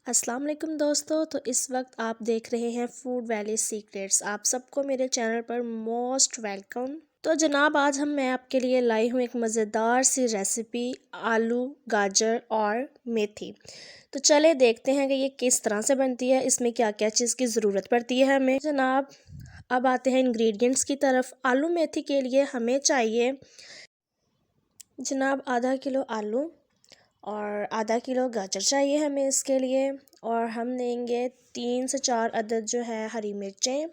अस्सलाम वालेकुम दोस्तों। तो इस वक्त आप देख रहे हैं फूड वैली सीक्रेट्स। आप सबको मेरे चैनल पर मोस्ट वेलकम। तो जनाब आज मैं आपके लिए लाई हूँ एक मज़ेदार सी रेसिपी, आलू गाजर और मेथी। तो चले देखते हैं कि ये किस तरह से बनती है, इसमें क्या क्या चीज़ की ज़रूरत पड़ती है हमें। जनाब अब आते हैं इंग्रेडिएंट्स की तरफ। आलू मेथी के लिए हमें चाहिए जनाब आधा किलो आलू और आधा किलो गाजर चाहिए हमें इसके लिए। और हम लेंगे 3 से 4 अदद जो है हरी मिर्चें,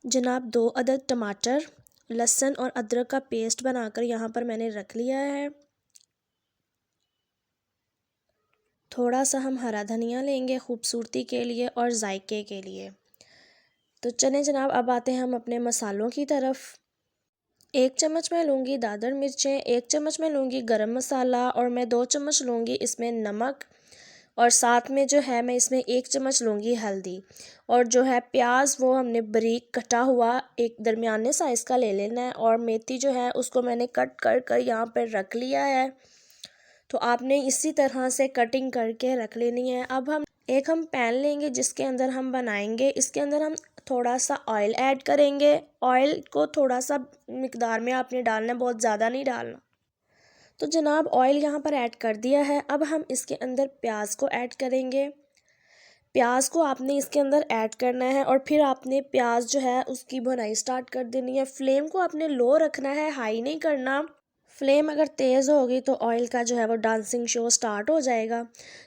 जनाब 2 अदद टमाटर, लहसुन और अदरक का पेस्ट बनाकर यहाँ पर मैंने रख लिया है। थोड़ा सा हम हरा धनिया लेंगे खूबसूरती के लिए और जायके के लिए। तो चलें जनाब अब आते हैं हम अपने मसालों की तरफ। 1 चम्मच मैं लूँगी दादर मिर्चें, 1 चम्मच मैं लूँगी गरम मसाला और मैं 2 चम्मच लूँगी इसमें नमक और साथ में जो है मैं इसमें 1 चम्मच लूँगी हल्दी। और जो है प्याज वो हमने बारीक कटा हुआ एक दरमियाने साइज़ का ले लेना है। और मेथी जो है उसको मैंने कट कर कर यहाँ पर रख लिया है। तो आपने इसी तरह से कटिंग करके रख लेनी है। अब हम पैन लेंगे जिसके अंदर हम बनाएंगे। इसके अंदर हम थोड़ा सा ऑयल ऐड करेंगे। ऑयल को थोड़ा सा मिकदार में आपने डालना है, बहुत ज़्यादा नहीं डालना। तो जनाब ऑयल यहाँ पर ऐड कर दिया है। अब हम इसके अंदर प्याज को ऐड करेंगे। प्याज को आपने इसके अंदर ऐड करना है और फिर आपने प्याज जो है उसकी भुनाई स्टार्ट कर देनी है। फ्लेम को आपने लो रखना है, हाई नहीं करना। फ्लेम अगर तेज़ होगी तो ऑयल का जो है वो डांसिंग शो स्टार्ट हो जाएगा।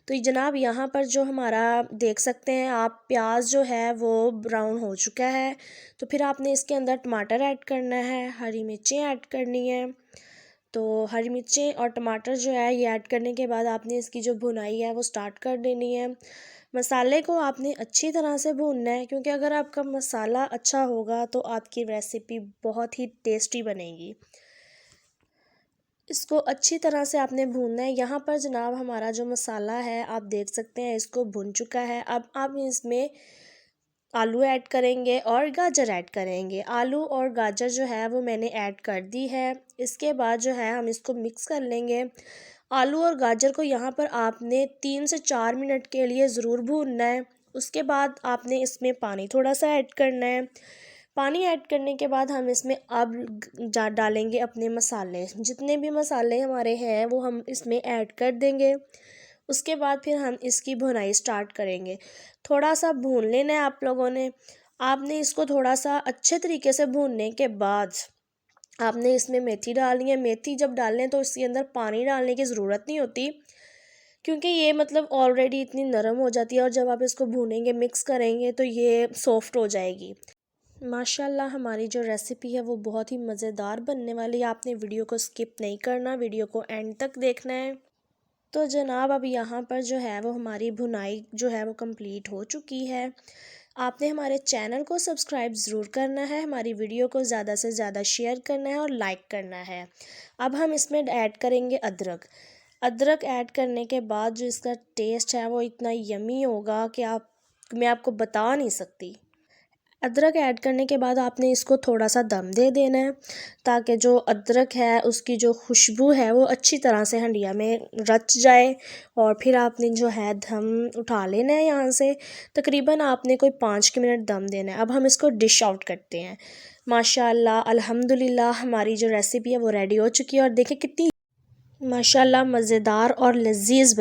तो जनाब यहाँ पर जो हमारा देख सकते हैं आप, प्याज जो है वो ब्राउन हो चुका है। तो फिर आपने इसके अंदर टमाटर ऐड करना है, हरी मिर्चें ऐड करनी है। तो हरी मिर्चें और टमाटर जो है ये ऐड करने के बाद आपने इसकी जो भुनाई है वो स्टार्ट कर देनी है। मसाले को आपने अच्छी तरह से भूनना है, क्योंकि अगर आपका मसाला अच्छा होगा तो आपकी रेसिपी बहुत ही टेस्टी बनेगी। इसको अच्छी तरह से आपने भूनना है। यहाँ पर जनाब हमारा जो मसाला है आप देख सकते हैं इसको भुन चुका है। अब आप इसमें आलू ऐड करेंगे और गाजर ऐड करेंगे। आलू और गाजर जो है वो मैंने ऐड कर दी है। इसके बाद जो है हम इसको मिक्स कर लेंगे। आलू और गाजर को यहाँ पर आपने 3 से 4 मिनट के लिए ज़रूर भूनना है। उसके बाद आपने इसमें पानी थोड़ा सा ऐड करना है। पानी ऐड करने के बाद हम इसमें अब डालेंगे अपने मसाले। जितने भी मसाले हमारे हैं वो हम इसमें ऐड कर देंगे। उसके बाद फिर हम इसकी भुनाई स्टार्ट करेंगे। थोड़ा सा भून लेना है आप लोगों ने। आपने इसको थोड़ा सा अच्छे तरीके से भूनने के बाद आपने इसमें मेथी डालनी है। मेथी जब डालें तो इसके अंदर पानी डालने की ज़रूरत नहीं होती, क्योंकि ये मतलब ऑलरेडी इतनी नरम हो जाती है और जब आप इसको भूनेंगे मिक्स करेंगे तो ये सॉफ्ट हो जाएगी। माशाल्लाह हमारी जो रेसिपी है वो बहुत ही मज़ेदार बनने वाली है। आपने वीडियो को स्किप नहीं करना, वीडियो को एंड तक देखना है। तो जनाब अब यहाँ पर जो है वो हमारी भुनाई जो है वो कंप्लीट हो चुकी है। आपने हमारे चैनल को सब्सक्राइब ज़रूर करना है, हमारी वीडियो को ज़्यादा से ज़्यादा शेयर करना है और लाइक करना है। अब हम इसमें ऐड करेंगे अदरक। अदरक ऐड करने के बाद जो इसका टेस्ट है वो इतना यमी होगा कि मैं आपको बता नहीं सकती। अदरक ऐड करने के बाद आपने इसको थोड़ा सा दम दे देना है, ताकि जो अदरक है उसकी जो खुशबू है वो अच्छी तरह से हंडिया में रच जाए। और फिर आपने जो है दम उठा लेना है यहाँ से। तकरीबन आपने कोई 5 मिनट दम देना है। अब हम इसको डिश आउट करते हैं। माशाल्लाह अल्हम्दुलिल्लाह हमारी जो रेसिपी है वो रेडी हो चुकी है। और देखें कितनी माशाल्लाह मज़ेदार और लजीज बनी।